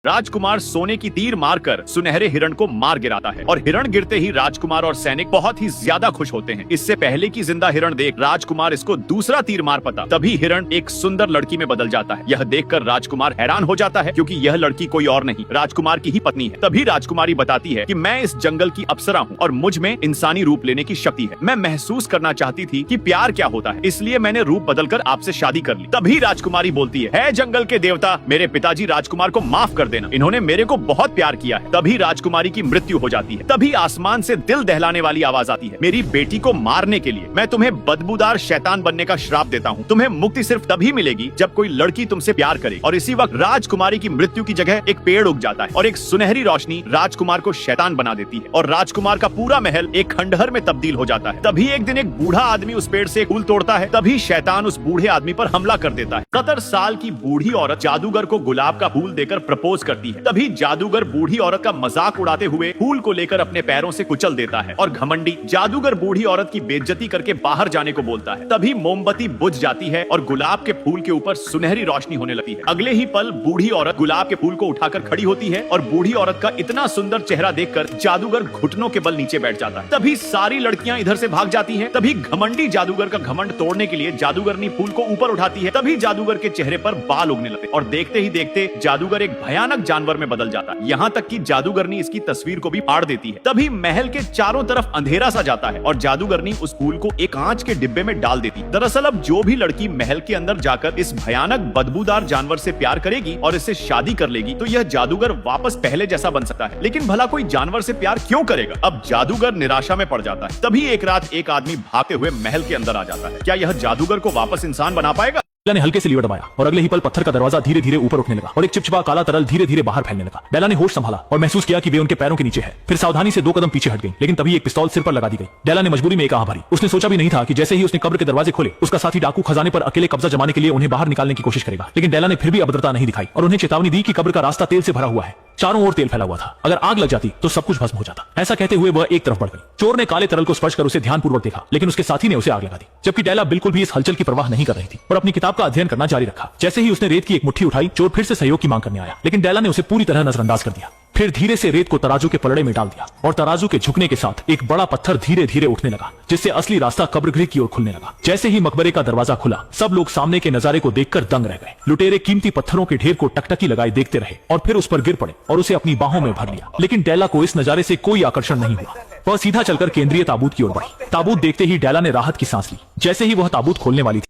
राजकुमार सोने की तीर मारकर सुनहरे हिरण को मार गिराता है और हिरण गिरते ही राजकुमार और सैनिक बहुत ही ज्यादा खुश होते हैं। इससे पहले कि जिंदा हिरण देख राजकुमार इसको दूसरा तीर मार पाता, तभी हिरण एक सुंदर लड़की में बदल जाता है। यह देखकर राजकुमार हैरान हो जाता है क्योंकि यह लड़की कोई और नहीं राजकुमार की ही पत्नी है। तभी राजकुमारी बताती है कि मैं इस जंगल की अप्सरा हूँ और मुझ में इंसानी रूप लेने की शक्ति है। मैं महसूस करना चाहती थी कि प्यार क्या होता है, इसलिए मैंने रूप बदलकर आपसे शादी कर ली। तभी राजकुमारी बोलती है जंगल के देवता, मेरे पिताजी राजकुमार को माफ कर देना, इन्होंने मेरे को बहुत प्यार किया है। तभी राजकुमारी की मृत्यु हो जाती है। तभी आसमान से दिल दहलाने वाली आवाज आती है, मेरी बेटी को मारने के लिए मैं तुम्हें बदबूदार शैतान बनने का श्राप देता हूँ। तुम्हें मुक्ति सिर्फ तभी मिलेगी जब कोई लड़की तुमसे प्यार करे। और इसी वक्त राजकुमारी की मृत्यु की जगह एक पेड़ उग जाता है और एक सुनहरी रोशनी राजकुमार को शैतान बना देती है और राजकुमार का पूरा महल एक खंडहर में तब्दील हो जाता है। तभी एक दिन एक बूढ़ा आदमी उस पेड़ से एक फूल तोड़ता है। तभी शैतान उस बूढ़े आदमी पर हमला कर देता है। 70 साल की बूढ़ी औरत जादूगर को गुलाब का फूल देकर प्रपोज करती है। तभी जादूगर बूढ़ी औरत का मजाक उड़ाते हुए फूल को लेकर अपने पैरों से कुचल देता है और घमंडी जादूगर बूढ़ी औरत की बेइज्जती करके बाहर जाने को बोलता है। तभी मोमबत्ती बुझ जाती है और गुलाब के फूल के ऊपर सुनहरी रोशनी होने लगती है। अगले ही पल बूढ़ी औरत गुलाब के फूल को उठाकर खड़ी होती है और बूढ़ी औरत का इतना सुंदर चेहरा देखकर जादूगर घुटनों के बल नीचे बैठ जाता है। तभी सारी लड़कियां इधर से भाग जाती हैं। तभी घमंडी जादूगर का घमंड तोड़ने के लिए जादूगरनी फूल को ऊपर उठाती है। तभी जादूगर के चेहरे पर बाल उगने लगते और देखते ही देखते जादूगर एक भयानक जानवर में बदल जाता है। यहाँ तक कि जादूगरनी इसकी तस्वीर को भी फाड़ देती है। तभी महल के चारों तरफ अंधेरा सा जाता है और जादूगरनी उस फूल को एक कांच के डिब्बे में डाल देती है। दरअसल अब जो भी लड़की महल के अंदर जाकर इस भयानक बदबूदार जानवर से प्यार करेगी और इससे शादी कर लेगी तो यह जादूगर वापस पहले जैसा बन सकता है। लेकिन भला कोई जानवर से प्यार क्यों करेगा? अब जादूगर निराशा में पड़ जाता है। तभी एक रात एक आदमी भागते हुए महल के अंदर आ जाता है। क्या यह जादूगर को वापस इंसान बना पाएगा? डेला ने हल्के से लीवर दबाया और अगले ही पल पत्थर का दरवाजा धीरे धीरे ऊपर उठने लगा और एक चिपचिपा काला तरल धीरे धीरे बाहर फैलने लगा। डेला ने होश संभाला और महसूस किया कि वे उनके पैरों के नीचे है। फिर सावधानी से 2 कदम पीछे हट गई, लेकिन तभी एक पिस्तौल सिर पर लगा दी गई। डेला ने मजबूरी में एक आह भरी। उसने सोचा भी नहीं था कि जैसे ही उसने कब्र के दरवाजे खोले उसका साथी डाकू खजाने पर अकेले कब्जा जमाने के लिए उन्हें बाहर निकालने की कोशिश करेगा। लेकिन डेला ने फिर भी अभद्रता नहीं दिखाई और उन्हें चेतावनी दी कि कब्र का रास्ता तेल से भरा हुआ है। चारों ओर तेल फैला हुआ था, अगर आग लग जाती तो सब कुछ भस्म हो जाता। ऐसा कहते हुए वह एक तरफ बढ़ गई। चोर ने काले तरल को स्पर्श कर उसे ध्यानपूर्वक देखा, लेकिन उसके साथी ने उसे आग लगा दी। जबकि डेला बिल्कुल भी इस हलचल की परवाह नहीं कर रही थी और अपनी किताब का अध्ययन करना जारी रखा। जैसे ही उसने रेत की एक मुट्ठी उठाई, चोर फिर से सहयोग की मांग करने आया, लेकिन डेला ने उसे पूरी तरह नजरअंदाज कर दिया। फिर धीरे से रेत को तराजू के पलड़े में डाल दिया और तराजू के झुकने के साथ एक बड़ा पत्थर धीरे धीरे उठने लगा, जिससे असली रास्ता कब्रगृह की ओर खुलने लगा। जैसे ही मकबरे का दरवाजा खुला, सब लोग सामने के नजारे को देखकर दंग रह गए। लुटेरे कीमती पत्थरों के ढेर को टकटकी लगाए देखते रहे और फिर उस पर गिर पड़े और उसे अपनी बाहों में भर लिया। लेकिन डेला को इस नजारे से कोई आकर्षण नहीं हुआ। वह सीधा चलकर केंद्रीय ताबूत की ओर बढ़ी। ताबूत देखते ही डेला ने राहत की सांस ली। जैसे ही वह ताबूत खोलने वाली थी,